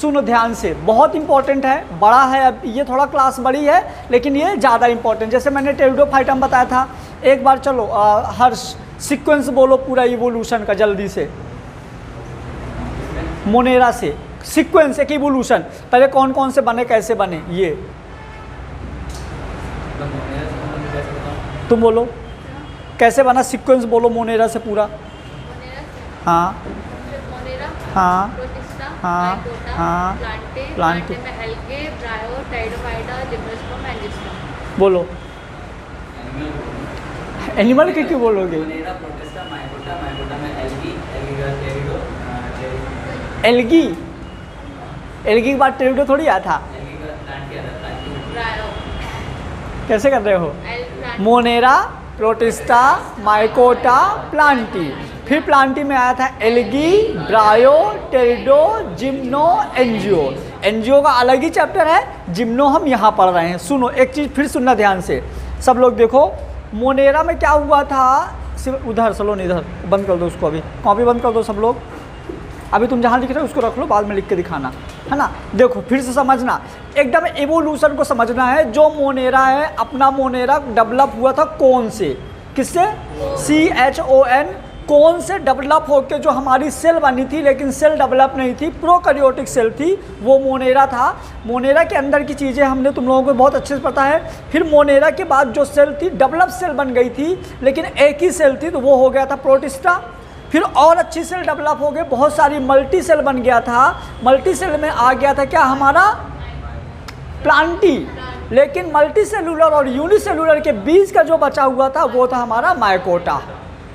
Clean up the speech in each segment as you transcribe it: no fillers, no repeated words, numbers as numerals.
सुनो ध्यान से, बहुत इंपॉर्टेंट है, बड़ा है, अब ये थोड़ा क्लास बड़ी है लेकिन ये ज़्यादा इंपॉर्टेंट। जैसे मैंने टेरिडोफाइटम बताया था, एक बार चलो हर्ष सीक्वेंस बोलो पूरा इवोल्यूशन का जल्दी से, मोनेरा से सीक्वेंस एक इवोल्यूशन, पहले कौन कौन से बने कैसे बने ये तुम बोलो, कैसे बना सीक्वेंस बोलो मोनेरा से पूरा। हाँ हाँ हाँ हाँ प्लांटे बोलो, एनिमल के क्यों बोलोगे? एल्गी, एल्गी के बाद टेरिडो थोड़ी आया था। कैसे कर रहे हो? मोनेरा, प्रोटिस्टा, माइकोटा, प्लांटी, फिर प्लांटी में आया था एल्गी, ब्रायो, टेरिडो, जिम्नो, एंजियो। एंजियो का अलग ही चैप्टर है, जिम्नो हम यहाँ पढ़ रहे हैं। सुनो एक चीज़ फिर सुनना ध्यान से, सब लोग देखो मोनेरा में क्या हुआ था, सिर्फ उधर सलोन इधर बंद कर दो उसको, अभी कॉपी बंद कर दो सब लोग, अभी तुम जहाँ लिख रहे हो उसको रख लो, बाद में लिख के दिखाना है ना। देखो फिर से समझना, एकदम एवोल्यूशन को समझना है। जो मोनेरा है, अपना मोनेरा डेवलप हुआ था कौन से, किससे? CHON, कौन से डेवलप होकर जो हमारी सेल बनी थी, लेकिन सेल डेवलप नहीं थी, प्रोकैरियोटिक सेल थी, वो मोनेरा था। मोनेरा के अंदर की चीज़ें हमने तुम लोगों को बहुत अच्छे से पता है। फिर मोनेरा के बाद जो सेल थी डेवलप सेल बन गई थी, लेकिन एक ही सेल थी, तो वो हो गया था प्रोटिस्टा। फिर और अच्छी सेल डेवलप हो गए, बहुत सारी मल्टी सेल बन गया था। मल्टी सेल में आ गया था क्या हमारा? प्लांटी। लेकिन मल्टी सेलुलर और यूनिसेलुलर के बीच का जो बचा हुआ था वो था हमारा माइकोटा।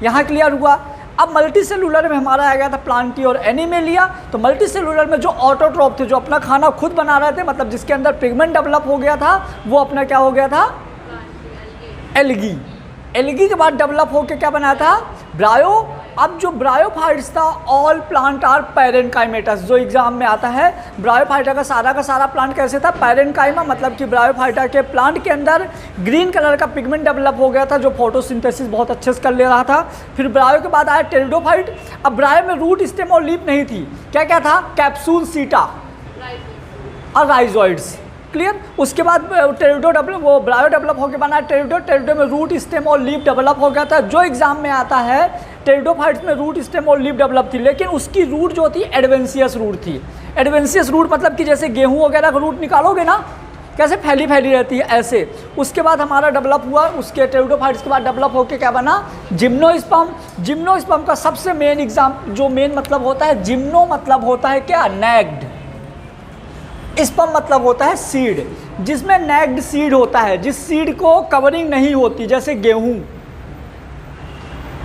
यहाँ क्लियर हुआ? अब मल्टी सेलुलर में हमारा आ गया था प्लांटी और एनिमेलिया। तो मल्टी सेलुलर में जो ऑटोट्रॉप थे, जो अपना खाना खुद बना रहे थे, मतलब जिसके अंदर पिगमेंट डेवलप हो गया था, वो अपना क्या हो गया था? एल्गी। एल्गी के बाद डेवलप होकर क्या बनाया था? ब्रायो। अब जो ब्रायोफाइट्स था, ऑल प्लांट आर पैरेनकाइमेटस, जो एग्जाम में आता है, ब्रायोफाइटा का सारा प्लांट कैसे था? पैरेनकाइमा, मतलब कि ब्रायोफाइटा के प्लांट के अंदर ग्रीन कलर का पिगमेंट डेवलप हो गया था, जो फोटोसिंथेसिस बहुत अच्छे से कर ले रहा था। फिर ब्रायो के बाद आया टेरिडोफाइट। अब ब्रायो में रूट, स्टेम और लीफ नहीं थी, क्या क्या था? कैप्सूल, सीटा और राइजोइड्स। क्लियर? उसके बाद टेरिडो डेवलप, वो ब्रायो डेवलप होकर बना टेरिडो। टेरिडो में रूट, स्टेम और लीफ डेवलप हो गया था। जो एग्जाम में आता है, टेरिडोफाइट्स में रूट, स्टेम और लीफ डेवलप थी, लेकिन उसकी रूट जो थी एडवेंसियस रूट थी। एडवेंसियस रूट मतलब कि जैसे गेहूं वगैरह का रूट निकालोगे ना, कैसे फैली फैली रहती है, ऐसे। उसके बाद हमारा डेवलप हुआ, उसके टेरिडोफाइट्स के बाद डेवलप होकर क्या बना? जिम्नोस्पर्म। जिम्नोस्पर्म का सबसे मेन एग्जाम, जो मेन मतलब होता है, जिम्नो मतलब होता है क्या? नैग्ड। स्पर्म मतलब होता है सीड, जिसमें नैग्ड सीड होता है, जिस सीड को कवरिंग नहीं होती, जैसे गेहूं।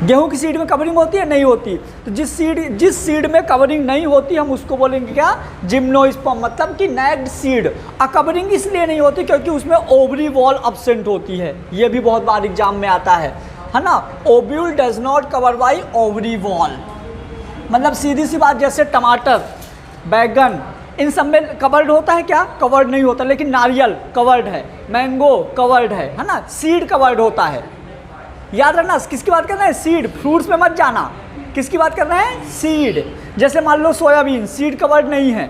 गेहूं की सीड में कवरिंग होती है? नहीं होती। तो जिस सीड में कवरिंग नहीं होती, हम उसको बोलेंगे क्या? जिम्नोस्पर्म, मतलब कि नैग्ड सीड। और कवरिंग इसलिए नहीं होती क्योंकि उसमें ओवरी वॉल अब्सेंट होती है। ये भी बहुत बार एग्जाम में आता है ना। Ovule does not cover by ovary wall, मतलब सीधी सी बात, जैसे टमाटर, बैगन, इन सब में कवर्ड होता है क्या? कवर्ड नहीं होता। लेकिन नारियल कवर्ड है, मैंगो कवर्ड है ना। सीड कवर्ड होता है, याद रखना। किसकी बात कर रहे हैं? सीड। फ्रूट्स में मत जाना, किसकी बात कर रहे हैं? सीड। जैसे मान लो सोयाबीन, सीड कवर्ड नहीं है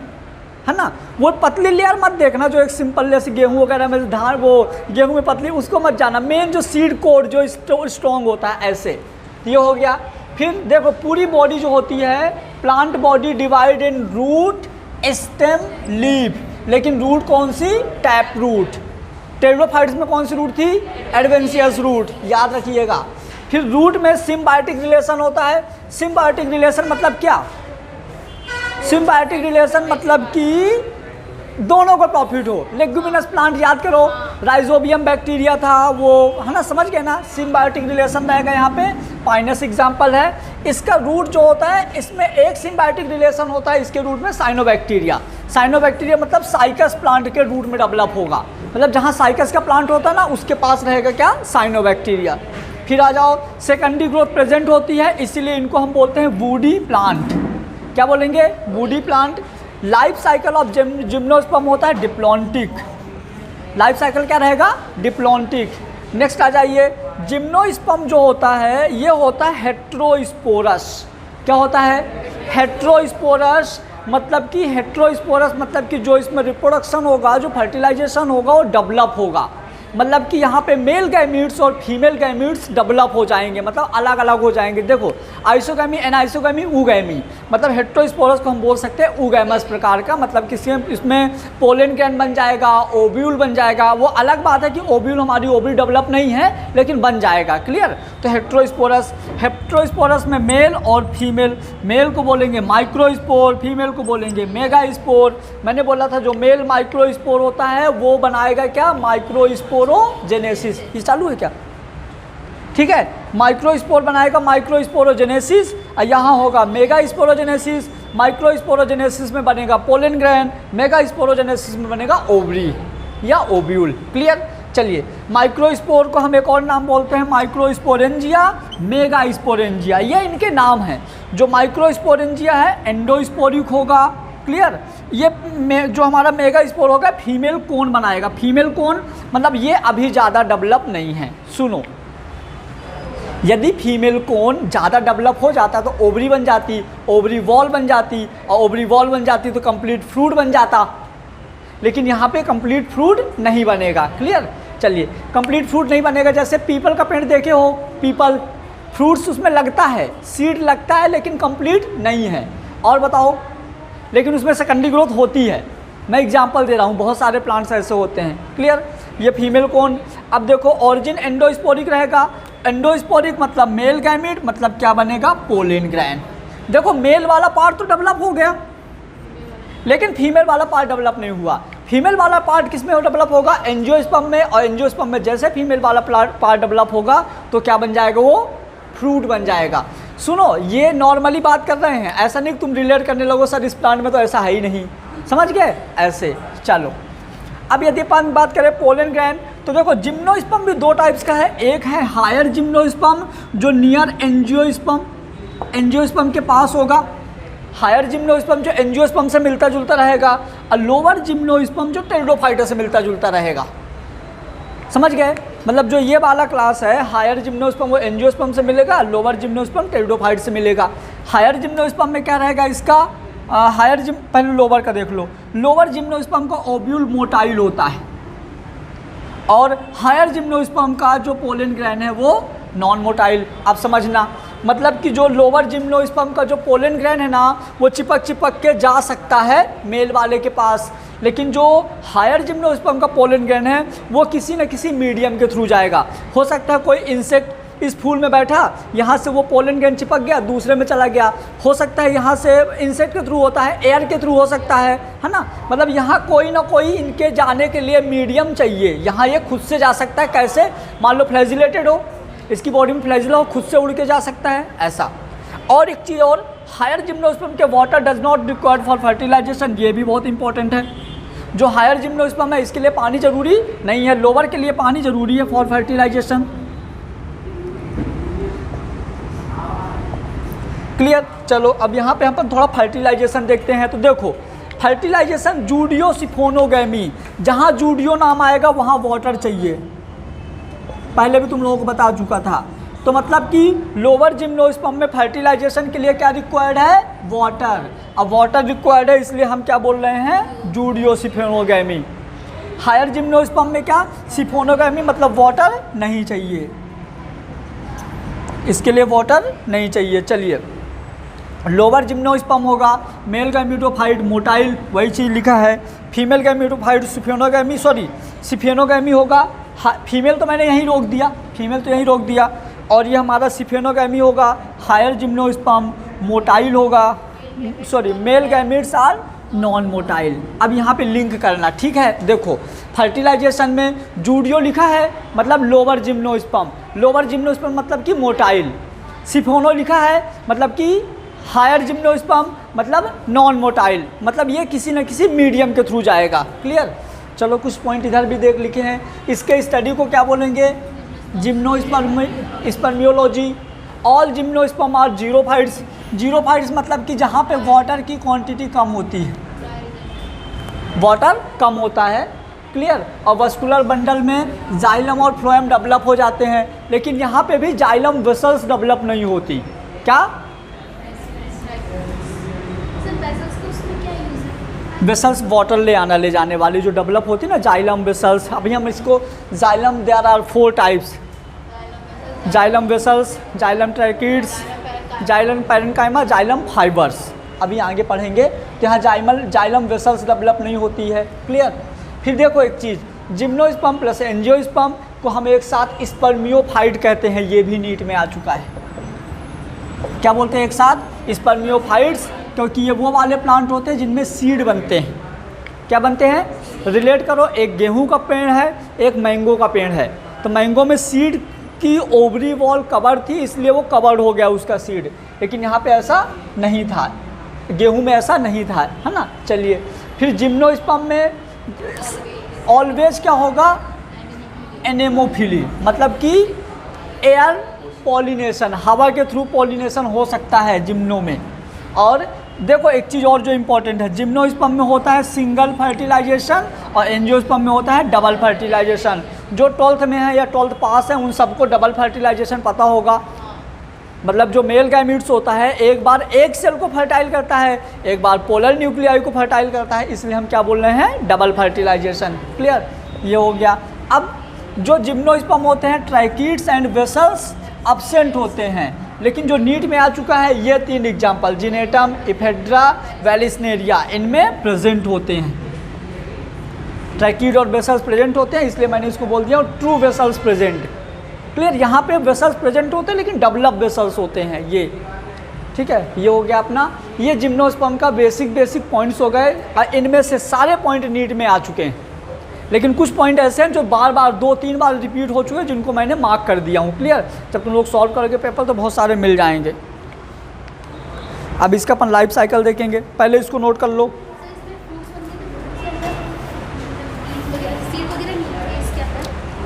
ना। वो पतली लेयर मत देखना, जो एक सिंपल जैसे गेहूं वगैरह में धान, वो गेहूं में पतली, उसको मत जाना। मेन जो सीड कोड जो स्ट्रॉन्ग होता है, ऐसे। ये हो गया। फिर देखो पूरी बॉडी जो होती है, plant body divide in root, stem, leaf. लेकिन रूट कौन सी? Tap root. टेरिडोफाइट्स में कौन सी रूट थी? एडवेंसियस रूट, याद रखिएगा। फिर रूट में सिम्बायोटिक रिलेशन होता है। सिम्बायोटिक रिलेशन मतलब क्या? सिम्बायोटिक रिलेशन मतलब कि दोनों को प्रॉफिट हो। लेग्यूमिनस प्लांट याद करो, राइजोबियम बैक्टीरिया था वो, है ना, समझ गए ना। सिम्बायोटिक रिलेशन रहेगा यहाँ पे। पाइनस एग्जाम्पल है। इसका रूट जो होता है, इसमें एक सिम्बायोटिक रिलेशन होता है इसके रूट में, साइनोबैक्टीरिया। साइनोबैक्टीरिया मतलब साइकस प्लांट के रूट में डेवलप होगा, मतलब जहाँ साइकस का प्लांट होता है ना, उसके पास रहेगा क्या? साइनोबैक्टीरिया। फिर आ जाओ, सेकेंडरी ग्रोथ प्रेजेंट होती है, इसीलिए इनको हम बोलते हैं वुडी प्लांट। क्या बोलेंगे? Woody plant. Life cycle of gymnosperm होता है डिप्लॉन्टिक। लाइफ साइकिल क्या रहेगा? डिप्लॉन्टिक। नेक्स्ट आ जाइए, जिम्नोस्पर्म जो होता है ये होता है हेट्रोस्पोरस। क्या होता है? हेट्रोस्पोरस। मतलब कि हेट्रोस्पोरस मतलब कि जो इसमें रिप्रोडक्शन होगा, जो फर्टिलाइजेशन होगा वो डेवलप होगा, मतलब कि यहाँ पे मेल गैमीट्स और फीमेल गैमीट्स डेवलप हो जाएंगे, मतलब अलग अलग हो जाएंगे। देखो आइसोगैमी, एनाइसोगैमी, ऊगैमी, मतलब हेट्रोस्पोरस को हम बोल सकते हैं ऊगैमस प्रकार का, मतलब किसी इसमें पोलन ग्रैंड बन जाएगा, ओव्यूल बन जाएगा। वो अलग बात है कि ओव्यूल हमारी ओवरी डेवलप नहीं है लेकिन बन जाएगा, क्लियर। तो हेट्रोस्पोरस, हेट्रोस्पोरस में मेल और फीमेल, मेल को बोलेंगे माइक्रोस्पोर, फीमेल को बोलेंगे मेगास्पोर। मैंने बोला था जो मेल माइक्रोस्पोर होता है वो बनाएगा क्या, माइक्रोस्पोरोजेनेसिस। ये चालू है क्या, ठीक है, माइक्रोस्पोर बनाएगा माइक्रोस्पोरोजेनेसिस, और यहाँ होगा मेगास्पोरोजेनेसिस। माइक्रोस्पोरोजेनेसिस में बनेगा पोलन ग्रैंड, मेगास्पोरोजेनेसिस में बनेगा ओवरी या ओव्यूल, क्लियर। चलिए माइक्रोस्पोर को हम एक और नाम बोलते हैं माइक्रोस्पोरेंजिया, मेगास्पोरेंजिया, ये इनके नाम हैं। जो माइक्रोस्पोरेंजिया है एंडोस्पोरिक होगा, क्लियर। ये जो हमारा मेगास्पोर होगा फीमेल कोन बनाएगा, फीमेल कोन मतलब ये अभी ज़्यादा डेवलप नहीं है। सुनो, यदि फीमेल कोन ज़्यादा डेवलप हो जाता तो ओवरी बन जाती, ओवरी वॉल बन जाती, और ओवरी वॉल बन जाती तो कंप्लीट फ्रूट बन जाता, लेकिन यहाँ पे कंप्लीट फ्रूट नहीं बनेगा, क्लियर। चलिए कंप्लीट फ्रूट नहीं बनेगा, जैसे पीपल का पेड़ देखे हो, पीपल फ्रूट्स उसमें लगता है, सीड लगता है लेकिन कंप्लीट नहीं है। और बताओ, लेकिन उसमें सेकेंडरी ग्रोथ होती है। मैं एग्जांपल दे रहा हूँ, बहुत सारे प्लांट्स ऐसे होते हैं, क्लियर। ये फीमेल कोन, अब देखो ऑरिजिन एंडोस्पोरिक रहेगा, एंडोस्पोरिक मतलब मेल गैमीट, मतलब क्या बनेगा, पोलन ग्रैंड। देखो मेल वाला पार्ट तो डेवलप हो गया लेकिन फीमेल वाला पार्ट डेवलप नहीं हुआ। फीमेल वाला पार्ट किस में डेवलप होगा, एंजियोस्पर्म में, और एंजियोस्पर्म में जैसे फीमेल वाला पार्ट डेवलप होगा तो क्या बन जाएगा, वो फ्रूट बन जाएगा। सुनो, ये नॉर्मली बात कर रहे हैं, ऐसा नहीं तुम रिलेट करने लगो सर इस प्लांट में तो ऐसा है ही नहीं, समझ गए ऐसे। चलो अब यदि अपन बात करें पोलन ग्रैंड, तो देखो जिम्नोस्पर्म भी दो टाइप्स का है, एक है हायर जिम्नोस्पर्म जो नियर एंजियोस्पर्म, एंजियोस्पर्म के पास होगा, हायर जिम्नोस्पर्म जो एंजियोस्पर्म से मिलता जुलता रहेगा, और लोअर जिम्नोस्पर्म जो टेरिडोफाइटा से मिलता जुलता रहेगा, समझ गए। मतलब जो ये वाला क्लास है हायर जिम्नोस्पर्म वो एंजियोस्पर्म से मिलेगा, लोअर जिम्नोस्पर्म टेरिडोफाइट से मिलेगा। हायर जिम्नोस्पर्म में क्या रहेगा इसका, पहले लोअर का देख लो, लोअर जिम्नोस्पर्म का ओव्यूल मोटाइल होता है, और हायर जिम्नोस्पर्म का जो पोलन ग्रैंड है वो नॉन मोटाइल। आप समझना, मतलब कि जो लोअर जिम्नोस्पर्म का जो पोलन ग्रैंड है ना वो चिपक के जा सकता है मेल वाले के पास, लेकिन जो हायर जिम्नोस्पर्म का पोलन ग्रैंड है वो किसी न किसी मीडियम के थ्रू जाएगा। हो सकता है कोई इंसेक्ट इस फूल में बैठा, यहाँ से वो पोलन ग्रैंड चिपक गया दूसरे में चला गया, हो सकता है यहाँ से इंसेक्ट के थ्रू होता है, एयर के थ्रू हो सकता है ना। मतलब यहाँ कोई ना कोई इनके जाने के लिए मीडियम चाहिए। यहाँ ये खुद से जा सकता है, कैसे, मान लो फ्लैजिलेटेड हो, इसकी बॉडी में फ्लैजिला हो, खुद से उड़ के जा सकता है ऐसा। और एक चीज़ और, हायर जिम्नोस्पर्म के water does not required for fertilization, ये भी बहुत इंपॉर्टेंट है। जो हायर जिम्नोस्पर्म है इसके लिए पानी जरूरी नहीं है, लोअर के लिए पानी जरूरी है फॉर फर्टिलाइजेशन, क्लियर। चलो अब यहाँ पे हम थोड़ा फर्टिलाइजेशन देखते हैं। तो देखो फर्टिलाइजेशन जूडियो सिफोनोगैमी, जहाँ जूडियो नाम आएगा वहाँ वाटर चाहिए, पहले भी तुम लोगों को बता चुका था। तो मतलब कि लोअर जिम्नोस्पर्म में फर्टिलाइजेशन के लिए क्या रिक्वायर्ड है, वाटर। अब वाटर रिक्वायर्ड है इसलिए हम क्या बोल रहे हैं, जूडियो सिफोनोगैमी। हायर जिम्नोस्पर्म में क्या, सिफोनोगैमी मतलब वाटर नहीं चाहिए, इसके लिए वाटर नहीं चाहिए। चलिए लोअर जिम्नोस्पर्म होगा मेल गैमेटोफाइट मोटाइल, वही चीज़ लिखा है। फीमेल गैमेटोफाइट सिफोनोगैमी, सॉरी सिफेनोगैमी होगा, फीमेल तो मैंने यहीं रोक दिया, फीमेल तो यहीं रोक दिया। और ये हमारा सिफेनोगैमी होगा, हायर जिम्नोस्पर्म मोटाइल होगा, sorry male gametes are non motile. अब यहाँ पे लिंक करना, ठीक है। देखो फर्टिलाइजेशन में जूडियो लिखा है मतलब लोअर जिम्नोस्पर्म, लोअर जिम्नोस्पर्म मतलब कि मोटाइल। सिफोनो लिखा है मतलब कि हायर जिम्नोस्पर्म मतलब नॉन मोटाइल, मतलब ये किसी न किसी मीडियम के थ्रू जाएगा, क्लियर। चलो कुछ पॉइंट इधर भी देख लिखे हैं। इसके स्टडी को क्या बोलेंगे, gymnospermiology. All gymnosperm are xerophytes, xerophytes मतलब कि जहाँ पे वाटर की क्वांटिटी कम होती है, वाटर कम होता है, क्लियर। और वस्कुलर बंडल में जाइलम और फ्लोएम डेवलप हो जाते हैं, लेकिन यहाँ पे भी जाइलम वेसल्स डेवलप नहीं होती। क्या वेसल्स वाटर ले आना ले जाने वाली जो डेवलप होती है ना, जाइलम वेसल्स। अभी हम इसको xylem, there are 4 types, xylem vessels, xylem tracheids, xylem parenchyma, xylem fibres. अभी आगे पढ़ेंगे तो यहाँ जाइलम वेसल्स डेवलप नहीं होती है। क्लियर। फिर देखो एक चीज़, जिम्नोस्पर्म प्लस एंजियोस्पर्म को हम एक साथ स्पर्मियोफाइट कहते हैं, ये भी नीट में आ चुका है। क्या बोलते हैं एक साथ? स्पर्मियोफाइट्स, क्योंकि ये वो वाले प्लांट होते हैं जिनमें सीड बनते हैं। क्या बनते हैं? रिलेट करो, एक गेहूं का पेड़ है, एक मैंगो का पेड़ है। तो मैंगो में सीड की ओवरी वॉल कवर थी, इसलिए वो कवर्ड हो गया उसका सीड, लेकिन यहाँ पे ऐसा नहीं था, गेहूं में ऐसा नहीं था, है ना। चलिए, फिर जिम्नोस्पर्म में ऑलवेज क्या होगा? एनेमोफिली, मतलब कि एयर पॉलिनेशन, हवा के थ्रू पॉलिनेशन हो सकता है जिम्नो में। और देखो एक चीज़ और जो इम्पोर्टेंट है, जिम्नोस्पर्म में होता है सिंगल फर्टिलाइजेशन और एंजियोस्पर्म में होता है डबल फर्टिलाइजेशन। जो 12th में है या 12th पास है उन सबको डबल फर्टिलाइजेशन पता होगा। मतलब जो मेल गैमीट्स होता है एक बार एक सेल को फर्टाइल करता है, एक बार पोलर न्यूक्लियाई को फर्टाइल करता है, इसलिए हम क्या बोल रहे हैं? Double fertilisation. क्लियर, ये हो गया। अब जो जिम्नोस्पर्म होते हैं, ट्रैकिड्स एंड वेसल्स अब्सेंट होते हैं, लेकिन जो नीट में आ चुका है ये 3 एग्जाम्पल, जिनेटम, इफेड्रा, वेलिस्नेरिया, इनमें प्रेजेंट होते हैं। ट्रैकिड और वेसल्स प्रेजेंट होते हैं, इसलिए मैंने इसको बोल दिया, और ट्रू वेसल्स प्रेजेंट। क्लियर, यहाँ पे वेसल्स प्रेजेंट होते हैं लेकिन डेवलप वेसल्स होते हैं ये। ठीक है, ये हो गया अपना, ये जिम्नोस्पर्म का बेसिक पॉइंट्स हो गए। इनमें से सारे पॉइंट नीट में आ चुके हैं, लेकिन कुछ पॉइंट ऐसे हैं जो बार बार 2-3 बार रिपीट हो चुके हैं, जिनको मैंने मार्क कर दिया हूँ। क्लियर, जब तुम लोग सॉल्व करोगे पेपर तो बहुत सारे मिल जाएंगे। अब इसका अपन लाइफ साइकिल देखेंगे, पहले इसको नोट कर लो।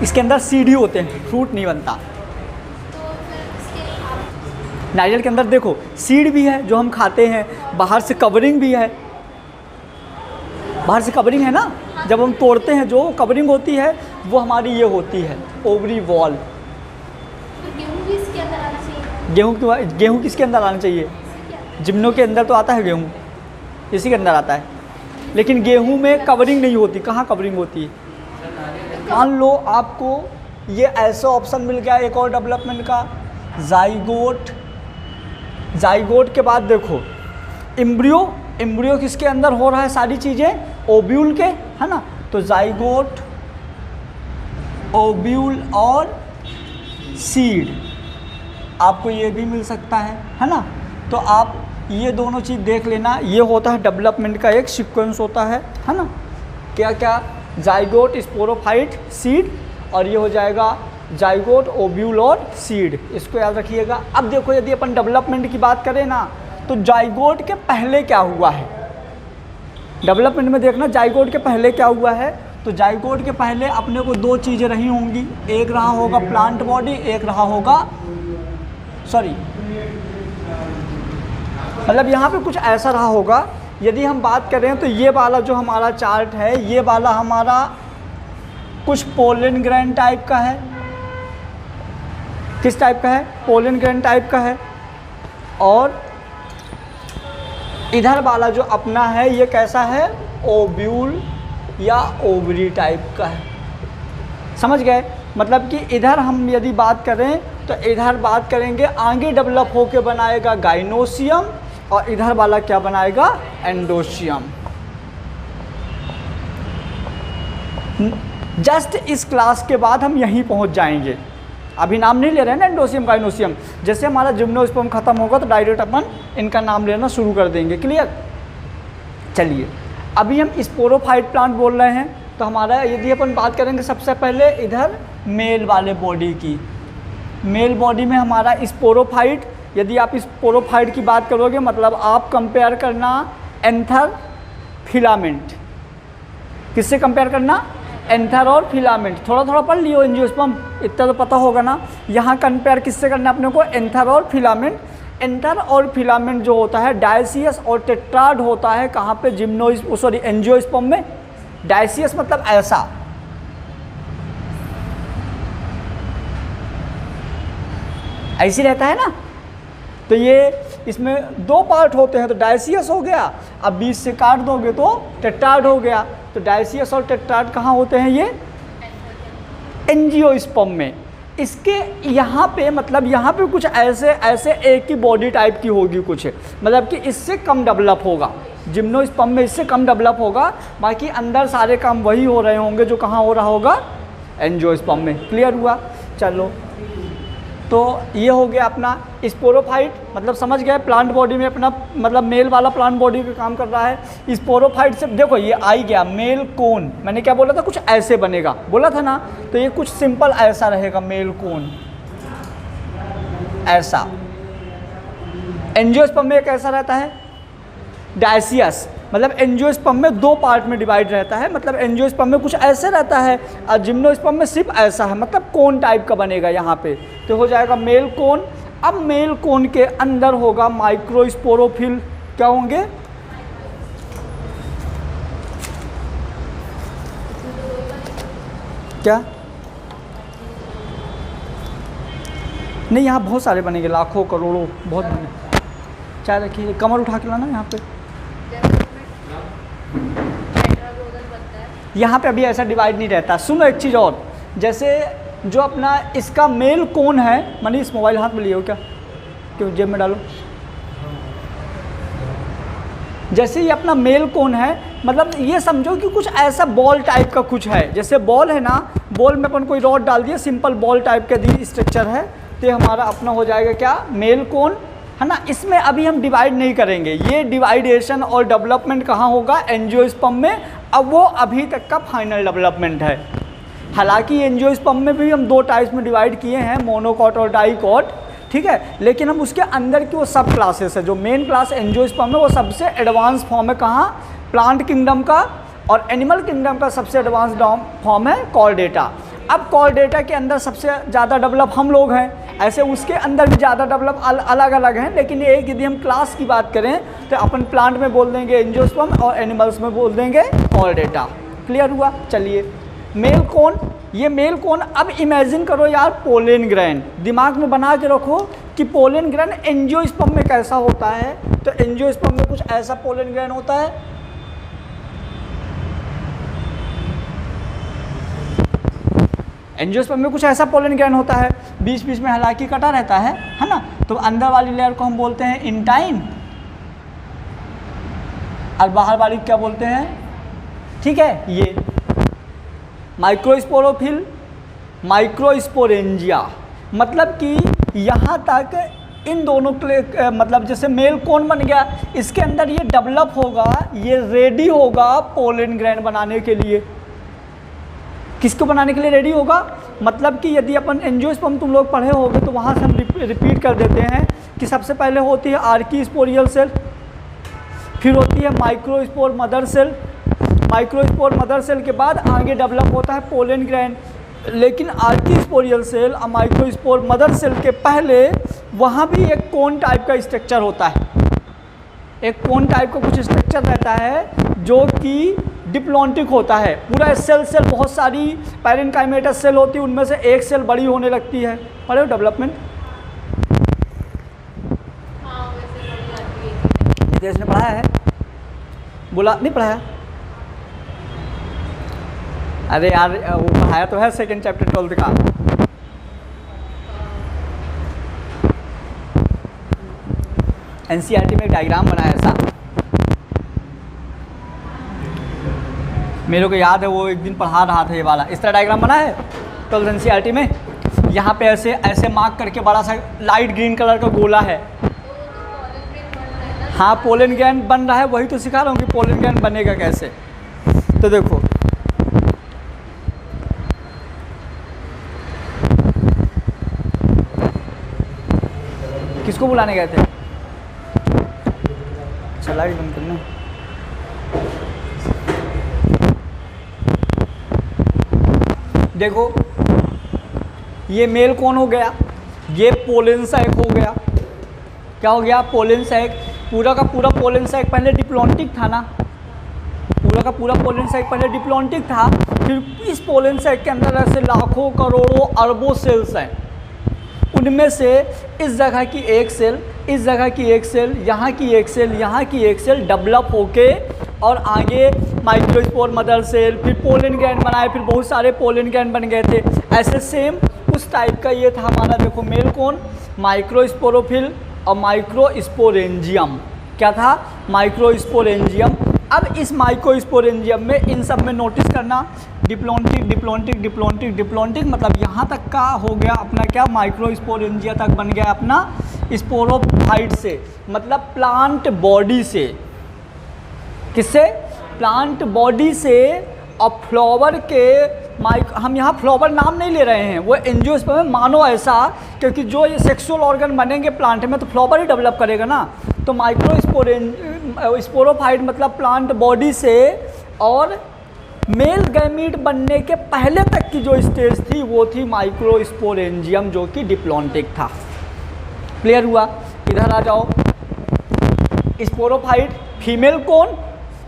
इसके अंदर सीड ही होते हैं, फ्रूट नहीं बनता। नारियल के अंदर देखो सीड भी है जो हम खाते हैं, बाहर से कवरिंग भी है, बाहर से कवरिंग है ना, जब हम तोड़ते हैं जो कवरिंग होती है वो हमारी ये होती है ओवरी वॉल। गेहूं भी इसके अंदर आना चाहिए। गेहूँ किसके अंदर आना चाहिए? जिम्नो के अंदर तो आता है गेहूँ, इसी के अंदर आता है, लेकिन गेहूँ में कवरिंग नहीं होती। कहाँ कवरिंग होती है? मान लो आपको ये ऐसा ऑप्शन मिल गया एक और डेवलपमेंट का, जाइगोट। जाइगोट के बाद देखो एम्ब्रियो, एम्ब्रियो किसके अंदर हो रहा है? सारी चीज़ें ओव्यूल के, है ना। तो जाइगोट, ओव्यूल और सीड, आपको ये भी मिल सकता है ना। तो आप ये दोनों चीज़ देख लेना, ये होता है डेवलपमेंट का एक सीक्वेंस होता है ना। क्या क्या? जाइगोट, स्पोरोफाइट, सीड, और ये हो जाएगा जाइगोट, ओव्यूल और सीड। इसको याद रखिएगा। अब देखो यदि अपन डेवलपमेंट की बात करें ना, तो जाइगोट के पहले क्या हुआ है? डेवलपमेंट में देखना जाइगोट के पहले क्या हुआ है। तो जाइगोट के पहले अपने को 2 चीज़ें रही होंगी, एक रहा होगा प्लांट बॉडी, एक रहा होगा मतलब यहाँ पे कुछ ऐसा रहा होगा। यदि हम बात करें तो ये वाला जो हमारा चार्ट है, ये वाला हमारा कुछ पोलन ग्रेन टाइप का है। किस टाइप का है? पोलन ग्रेन टाइप का है। और इधर वाला जो अपना है ये कैसा है? ओव्यूल या ओवरी टाइप का है। समझ गए? मतलब कि इधर हम यदि बात करें तो इधर बात करेंगे आगे डेवलप होके बनाएगा गाइनोसियम, और इधर वाला क्या बनाएगा? एंडोसियम। जस्ट इस क्लास के बाद हम यहीं पहुंच जाएंगे। अभी नाम नहीं ले रहे हैं ना एंडोसियम गाइनोसियम। जैसे हमारा जिम्नोस्पर्म खत्म होगा तो डायरेक्ट अपन इनका नाम लेना शुरू कर देंगे। क्लियर? चलिए, अभी हम स्पोरोफाइट प्लांट बोल रहे हैं। तो हमारा यदि अपन बात करेंगे सबसे पहले इधर मेल वाले बॉडी की, मेल बॉडी में हमारा स्पोरोफाइट। यदि आप स्पोरोफाइट की बात करोगे मतलब आप कंपेयर करना एंथर फिलामेंट। किससे कंपेयर करना? एंथर और फिलामेंट। थोड़ा थोड़ा पढ़ लियो एंजियोस्पर्म, इतना तो पता होगा ना। यहाँ कंपेयर किससे करना अपने को? एंथर और फिलामेंट। एंथर और फिलामेंट जो होता है डायसियस और टेट्राड होता है। कहाँ पे? एंजियोस्पर्म में। डायसियस मतलब ऐसा, ऐसी रहता है ना। तो ये इसमें 2 पार्ट होते हैं, तो डायसियस हो गया। अब बीच से काट दोगे तो टेट्राड हो गया। तो डायसियस और टेट्राड कहाँ होते हैं? ये एंजियोस्पर्म में। इसके यहाँ पे मतलब यहाँ पे कुछ ऐसे एक ही बॉडी टाइप की होगी कुछ, मतलब कि इससे कम डेवलप होगा। जिम्नोस्पर्म में इससे कम डेवलप होगा, बाकी अंदर सारे काम वही हो रहे होंगे जो कहाँ हो रहा होगा? एंजियोस्पर्म में। क्लियर हुआ? चलो, तो ये हो गया अपना स्पोरोफाइट, मतलब समझ गए प्लांट बॉडी में अपना मतलब मेल वाला प्लांट बॉडी का काम कर रहा है। स्पोरोफाइट से देखो ये आ ही गया मेल कोन। मैंने क्या बोला था? कुछ ऐसे बनेगा, बोला था ना। तो ये कुछ सिंपल ऐसा रहेगा, मेल कोन ऐसा। एंजियोस्पर्म में कैसा रहता है? डायसियस, मतलब एंजियोस्पर्म में 2 पार्ट में डिवाइड रहता है, मतलब एंजियोस्पर्म में कुछ ऐसे रहता है और जिम्नोस्पर्म में सिर्फ ऐसा है, मतलब कोन टाइप का बनेगा यहाँ पे, तो हो जाएगा मेल कोन। अब मेल कोन के अंदर होगा माइक्रोस्पोरोफिल। क्या होंगे? क्या नहीं, यहाँ बहुत सारे बनेंगे, लाखों करोड़ों, बहुत बने। चाय रखिए, कमर उठा के लाना यहाँ पे। यहाँ पे अभी ऐसा डिवाइड नहीं रहता। सुनो एक चीज़ और, जैसे जो अपना इसका मेल कोन है, मनीष मोबाइल हाथ में लिए हो क्या? क्यों जेब में डालो। जैसे ये अपना मेल कोन है, मतलब ये समझो कि कुछ ऐसा बॉल टाइप का कुछ है। जैसे बॉल है ना, बॉल में अपन कोई रॉड डाल दिया, सिंपल बॉल टाइप का दी स्ट्रक्चर है, तो ये हमारा अपना हो जाएगा क्या? मेल कोन, है ना। इसमें अभी हम डिवाइड नहीं करेंगे, ये डिवाइडेशन और डेवलपमेंट कहाँ होगा? एंजियोस्पर्म में। अब वो अभी तक का फाइनल डेवलपमेंट है। हालांकि एंजियोस्पर्म में भी हम 2 टाइप्स में डिवाइड किए हैं, मोनोकॉट और डाइकॉट, ठीक है, लेकिन हम उसके अंदर की वो सब क्लासेस है। जो मेन क्लास एंजियोस्पर्म है वो सबसे एडवांस फॉर्म है कहाँ? प्लांट किंगडम का। और एनिमल किंगडम का सबसे एडवांस फॉर्म है कॉर्डेटा। अब कॉर्डेटा के अंदर सबसे ज़्यादा डेवलप हम लोग हैं, ऐसे उसके अंदर भी ज़्यादा डेवलप अलग अलग हैं, लेकिन एक यदि हम क्लास की बात करें तो अपन प्लांट में बोल देंगे एंजियोस्पर्म और एनिमल्स में बोल देंगे कॉर्डेटा। क्लियर हुआ? चलिए, मेल कोन, ये मेल कोन। अब इमेजिन करो यार पोलन ग्रैंड, दिमाग में बना के रखो कि पोलन ग्रैंड एंजियोस्पर्म में कैसा होता है। तो एंजियोस्पर्म में कुछ ऐसा पोलन ग्रैंड होता है, एंजियोस्पर्म में कुछ ऐसा पोलन ग्रैंड होता है, बीच बीच में हालांकि कटा रहता है ना। तो अंदर वाली लेयर को हम बोलते हैं इंटाइन और बाहर वाली क्या बोलते हैं? ठीक है, ये माइक्रोस्पोरोफिल, माइक्रोस्पोरेंजिया। मतलब कि यहाँ तक इन दोनों मतलब जैसे मेल कोन बन गया, इसके अंदर ये डेवलप होगा, ये रेडी होगा पोलन ग्रैंड बनाने के लिए। किसको बनाने के लिए रेडी होगा? मतलब कि यदि अपन एंजियोस्पर्म तुम लोग पढ़े होगे तो वहाँ से हम रिपीट कर देते हैं कि सबसे पहले होती है आर्कीस्पोरियल सेल, फिर होती है microspore mother cell, microspore mother cell के बाद आगे डेवलप होता है पोलन ग्रैंड। लेकिन आर्कीस्पोरियल सेल और माइक्रोस्पोर मदर सेल के पहले वहाँ भी एक कोन टाइप का स्ट्रक्चर होता है, एक कोन टाइप का कुछ स्ट्रक्चर रहता है जो कि डिप्लॉन्टिक होता है। पूरा सेल बहुत सारी पैरेन्काइमेटस सेल होती है, उनमें से एक सेल बड़ी होने लगती है। पढ़े हो डेवलपमेंट? देश ने पढ़ाया है? बोला नहीं पढ़ाया? अरे यार वो पढ़ाया तो है, 2nd चैप्टर 12th का। एनसीईआरटी में एक डायग्राम बनाया ऐसा, मेरे को याद है वो एक दिन पढ़ा रहा था ये वाला। इस तरह डायग्राम बना है 12th एनसीईआरटी में। यहाँ पे ऐसे ऐसे मार्क करके बड़ा सा लाइट ग्रीन कलर का गोला है। हाँ, पोलन ग्रैंड बन रहा है, वही तो सिखा रहा हूँ कि पोलन ग्रैंड बनेगा कैसे। तो देखो किसको बुलाने गए थे? अच्छा लाइट बंद करना। देखो ये मेल कौन हो गया? ये पोलन सैक हो गया। क्या हो गया? Pollen sac. पूरा का पूरा पोलन सैक पहले डिप्लॉन्टिक था ना, पूरा का पूरा पोलन सैक पहले डिप्लॉन्टिक था। फिर इस पोलन सैक के अंदर ऐसे लाखों करोड़ों अरबों सेल्स हैं। उनमें से इस जगह की एक सेल, इस जगह की एक सेल, यहाँ की एक सेल, यहाँ की एक सेल डेवलप होके और आगे माइक्रोस्पोर मदर सेल, फिर पोलन ग्रैंड बनाए, फिर बहुत सारे पोलन ग्रैंड बन गए थे। ऐसे सेम उस टाइप का ये था हमारा, देखो मेल कौन, माइक्रोस्पोरोफिल और माइक्रोस्पोरेंजियम। क्या था? माइक्रोस्पोरेंजियम। अब इस माइक्रोस्पोरेंजियम में इन सब में नोटिस करना डिप्लॉन्टिक डिप्लॉन्टिक डिप्लॉन्टिक डिप्लॉन्टिक, मतलब यहाँ तक का हो गया अपना क्या, माइक्रोस्पोरेंजिया तक बन गया अपना स्पोरोफाइट से, मतलब प्लांट बॉडी से। किससे? प्लांट बॉडी से। और फ्लावर के हम यहाँ फ्लावर नाम नहीं ले रहे हैं, वो एंजियोस्पर्म में मानो ऐसा, क्योंकि जो ये सेक्सुअल ऑर्गन बनेंगे प्लांट में तो फ्लावर ही डेवलप करेगा ना। तो स्पोरोफाइट मतलब प्लांट बॉडी से, और मेल गैमीट बनने के पहले तक की जो स्टेज थी वो थी माइक्रोस्पोरेंजियम, जो कि डिप्लॉन्टिक था। क्लियर हुआ? इधर आ जाओ। स्पोरोफाइट फीमेल कौन,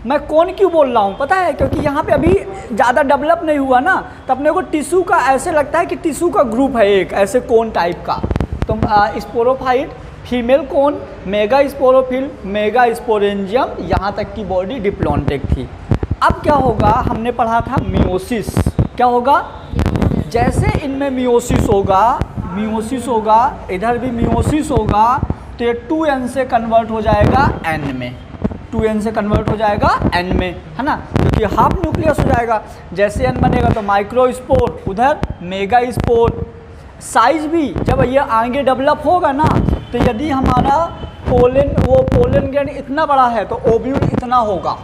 मैं कौन क्यों बोल रहा हूँ पता है? क्योंकि यहाँ पे अभी ज़्यादा डेवलप नहीं हुआ ना, तो अपने को टिश्यू का ऐसे लगता है कि टिश्यू का ग्रुप है एक ऐसे कोन टाइप का। तो स्पोरोफाइट फीमेल कौन, मेगा स्पोरोफिल, मेगा स्पोरेंजियम, यहाँ तक की बॉडी डिप्लॉन्टिक थी। अब क्या होगा, हमने पढ़ा था मियोसिस। क्या होगा? जैसे इनमें मियोसिस होगा, इधर भी मियोसिस होगा, तो ये 2n से कन्वर्ट हो जाएगा n में, 2n से कन्वर्ट हो जाएगा n में, है ना, क्योंकि हाफ न्यूक्लियस हो जाएगा। जैसे n बनेगा तो माइक्रोस्पोर, उधर मेगा स्पोर। साइज भी जब ये आगे डेवलप होगा ना, तो यदि हमारा पोलन ग्रैंड इतना बड़ा है तो ओव्यूल इतना होगा।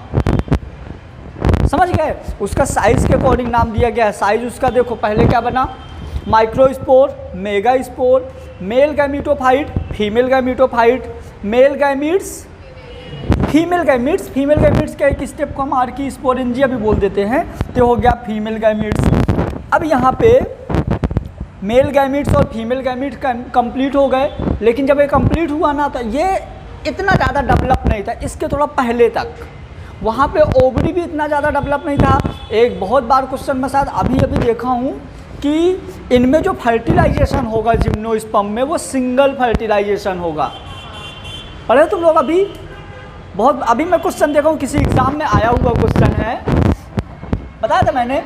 समझ गए? उसका साइज के अकॉर्डिंग नाम दिया गया है। साइज उसका देखो, पहले क्या बना, microspore, megaspore, male gametophyte, female gametophyte, male gametes, female gametes का एक स्टेप को हम आर्की स्पोरेंजिया भी बोल देते हैं, तो हो गया फीमेल गैमीट्स। अब यहाँ पे मेल गैमीट्स और फीमेल गैमीट्स कंप्लीट हो गए, लेकिन जब ये कंप्लीट हुआ ना, तो ये इतना ज़्यादा डेवलप नहीं था, इसके थोड़ा पहले तक। वहाँ पे ओवरी भी इतना ज़्यादा डेवलप नहीं था। एक बहुत बार क्वेश्चन में शायद अभी देखा हूँ कि इनमें जो फर्टिलाइजेशन होगा जिम्नोस्पर्म में, वो सिंगल फर्टिलाइजेशन होगा। पढ़े तुम लोग? अभी मैं क्वेश्चन देखा हूँ, किसी एग्ज़ाम में आया हुआ क्वेश्चन है, बताया था मैंने।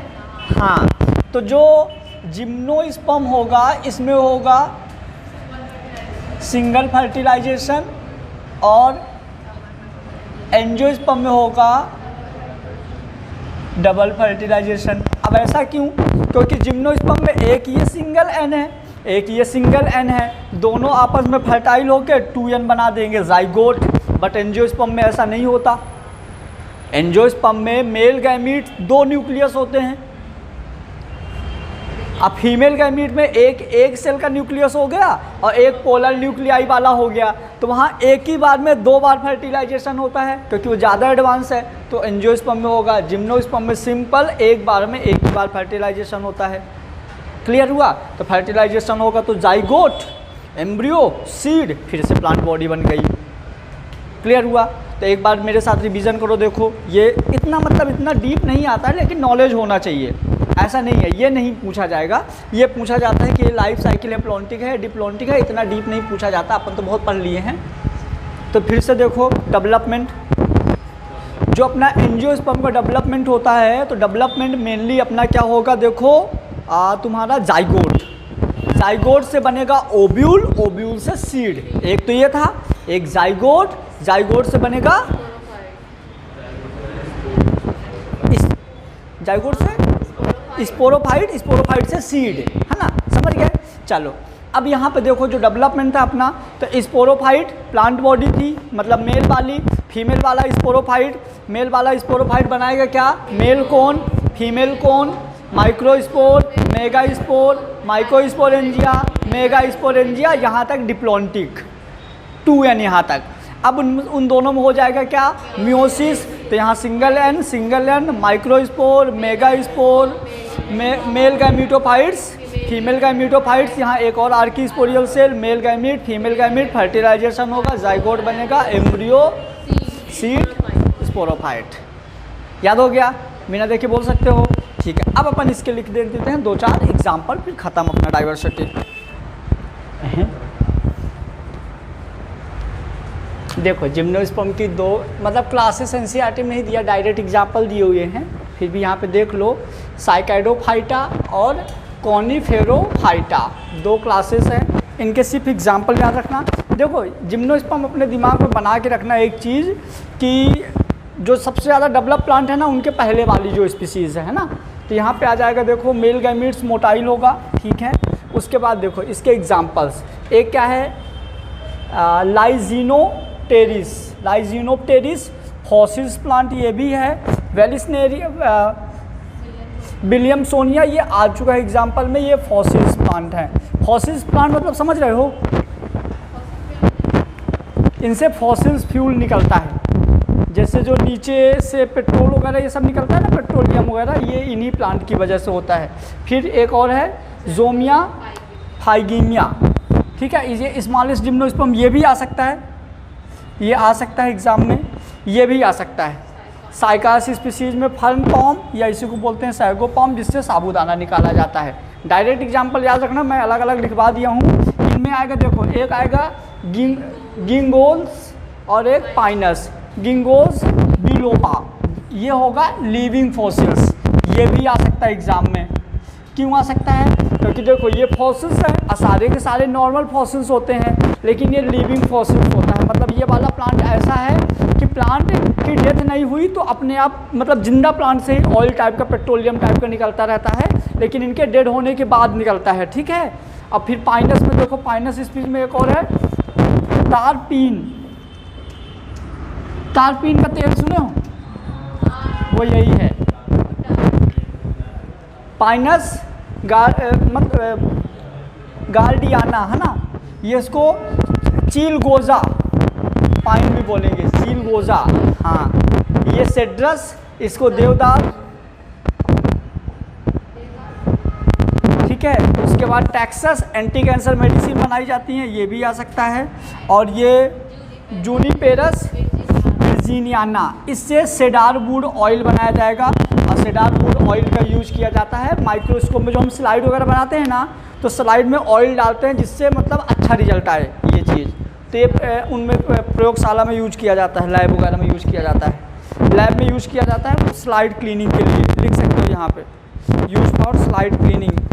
हाँ, तो जो जिम्नोस्पर्म होगा इसमें होगा सिंगल फर्टिलाइजेशन, और एंजियोस्पर्म में होगा डबल फर्टिलाइजेशन। अब ऐसा क्यों? क्योंकि जिम्नोस्पर्म में एक ये सिंगल एन है, एक ये सिंगल एन है, दोनों आपस में फर्टाइल होकर 2n बना देंगे जाइगोट। बट एंजियोस्पर्म में ऐसा नहीं होता। एंजियोस्पर्म में मेल गैमीट 2 न्यूक्लियस होते हैं, अब फीमेल गैमीट में एक सेल का न्यूक्लियस हो गया और एक पोलर न्यूक्लियाई वाला हो गया, तो वहाँ एक ही बार में 2 बार फर्टिलाइजेशन होता है, क्योंकि वो ज़्यादा एडवांस है। तो एंजियोस्पर्म में होगा, जिम्नोस्पर्म में सिंपल एक बार में एक ही बार फर्टिलाइजेशन होता है। क्लियर हुआ? तो फर्टिलाइजेशन होगा तो जाइगोट, एम्ब्रियो, सीड, फिर से प्लांट बॉडी बन गई। क्लियर हुआ? तो एक बार मेरे साथ रिवीजन करो। देखो ये इतना डीप नहीं आता है, लेकिन नॉलेज होना चाहिए। ऐसा नहीं है, ये नहीं पूछा जाएगा। ये पूछा जाता है कि लाइफ साइकिल प्लॉन्टिक है, डिप्लॉन्टिक है, इतना डीप नहीं पूछा जाता, अपन तो बहुत पढ़ लिए हैं। तो फिर से देखो डेवलपमेंट, जो अपना एंजियोस्पर्म का डेवलपमेंट होता है, तो डेवलपमेंट मेनली अपना क्या होगा, देखो तुम्हारा जाइगोट से बनेगा ओव्यूल, ओव्यूल से सीड। एक तो ये था, एक जाइगोट से बनेगा, जाइगोट से स्पोरोफाइट से सीड, है ना, समझ गए? चलो अब यहाँ पे देखो जो डेवलपमेंट था अपना, तो स्पोरोफाइट प्लांट बॉडी थी, मतलब मेल वाली, फीमेल वाला स्पोरोफाइट, मेल वाला स्पोरोफाइट बनाएगा क्या, मेल कौन, फीमेल कौन, microspore, mega spore, microsporangia, mega sporangia, यहाँ तक डिप्लॉन्टिक 2n यहाँ तक। अब उन दोनों में हो जाएगा क्या, मियोसिस। तो यहाँ single n, microspore, megaspore, male gametophytes, female gametophytes, यहाँ एक और archesporial cell, male gamete, female gamete, fertilisation होगा, जाइगोट बनेगा, एम्ब्रियो, सीड, स्पोरोफाइट। याद हो गया? बिना देखे बोल सकते हो। ठीक है, अब अपन इसके लिख देते हैं 2-4 एग्जाम्पल, फिर ख़त्म अपना डाइवर्सिटी। देखो जिम्नोस्पर्म की दो मतलब क्लासेस एनसीईआरटी में नहीं दिया, डायरेक्ट एग्जाम्पल दिए हुए हैं, फिर भी यहाँ पे देख लो। साइकाइडोफाइटा और कॉनिफेरोफाइटा दो क्लासेस हैं, इनके सिर्फ एग्जाम्पल याद रखना। देखो जिम्नोस्पर्म अपने दिमाग में बना के रखना एक चीज़ कि जो सबसे ज़्यादा डेवलप प्लांट है ना, उनके पहले वाली जो स्पीसीज़ है ना, तो यहाँ पे आ जाएगा। देखो मेल गैमीट्स मोटाइल होगा, ठीक है। उसके बाद देखो इसके एग्जाम्पल्स, एक क्या है लाइजीनोप्टेरिस फॉसिल्स प्लांट, ये भी है। वेलिस्नेरिया विलियमसोनिया, ये आ चुका है एग्जाम्पल में, ये फॉसिल्स प्लांट है। फॉसिल्स प्लांट मतलब समझ रहे हो, इनसे फॉसिल्स फ्यूल निकलता है, जैसे जो नीचे से पेट्रोल वगैरह ये सब निकलता है ना, पेट्रोलियम वगैरह, ये इन्हीं प्लांट की वजह से होता है। फिर एक और है जोमिया फाइगीमिया, ठीक है। ये स्मॉलेस्ट जिम्नोस्पर्म, ये भी आ सकता है, ये आ सकता है एग्जाम में, ये भी आ सकता है। साइकास स्पीसीज में फर्न पॉम या इसी को बोलते हैं सैगोपॉम, जिससे साबूदाना निकाला जाता है। डायरेक्ट एग्जाम्पल याद रखना, मैं अलग अलग लिखवा दिया हूँ। इनमें आएगा देखो, एक आएगा गिंगोल्स और एक पाइनस। गिंगोल्स बिलोबा, ये होगा लिविंग फॉसिल्स, ये भी आ सकता है एग्जाम में। क्यों आ सकता है? क्योंकि देखो ये फॉसिल्स है, सारे के सारे नॉर्मल फॉसिल्स होते हैं, लेकिन ये लिविंग फॉसिल्स होता है। मतलब ये वाला प्लांट ऐसा है कि प्लांट की डेथ नहीं हुई तो अपने आप, मतलब जिंदा प्लांट से ही ऑयल टाइप का, पेट्रोलियम टाइप का निकलता रहता है, लेकिन इनके डेड होने के बाद निकलता है, ठीक है। अब फिर पाइनस में देखो, पाइनस स्पीसीज में एक और है टारपीन। टारपीन का तेल सुने हो, वो यही है पाइनस गार्डियाना, है ना। ये इसको चीलगोजा पाइन भी बोलेंगे, चीलगोजा, हाँ। ये सेड्रस, इसको देवदार, ठीक है। उसके बाद टैक्सस एंटी कैंसर मेडिसिन बनाई जाती हैं, ये भी आ सकता है। और ये जूनिपेरस वर्जीनियाना, इससे सेडार वुड ऑयल बनाया जाएगा, और सेडार वुड ऑयल का यूज़ किया जाता है माइक्रोस्कोप में। जो हम स्लाइड वगैरह बनाते हैं ना, तो स्लाइड में ऑयल डालते हैं जिससे मतलब अच्छा रिजल्ट आए ये चीज़, तो ये उनमें प्रयोगशाला में यूज किया जाता है, लैब वगैरह में यूज किया जाता है। लैब में यूज किया जाता है स्लाइड क्लीनिंग के लिए, लिख सकते हो यहाँ पे, यूज फॉर स्लाइड क्लीनिंग।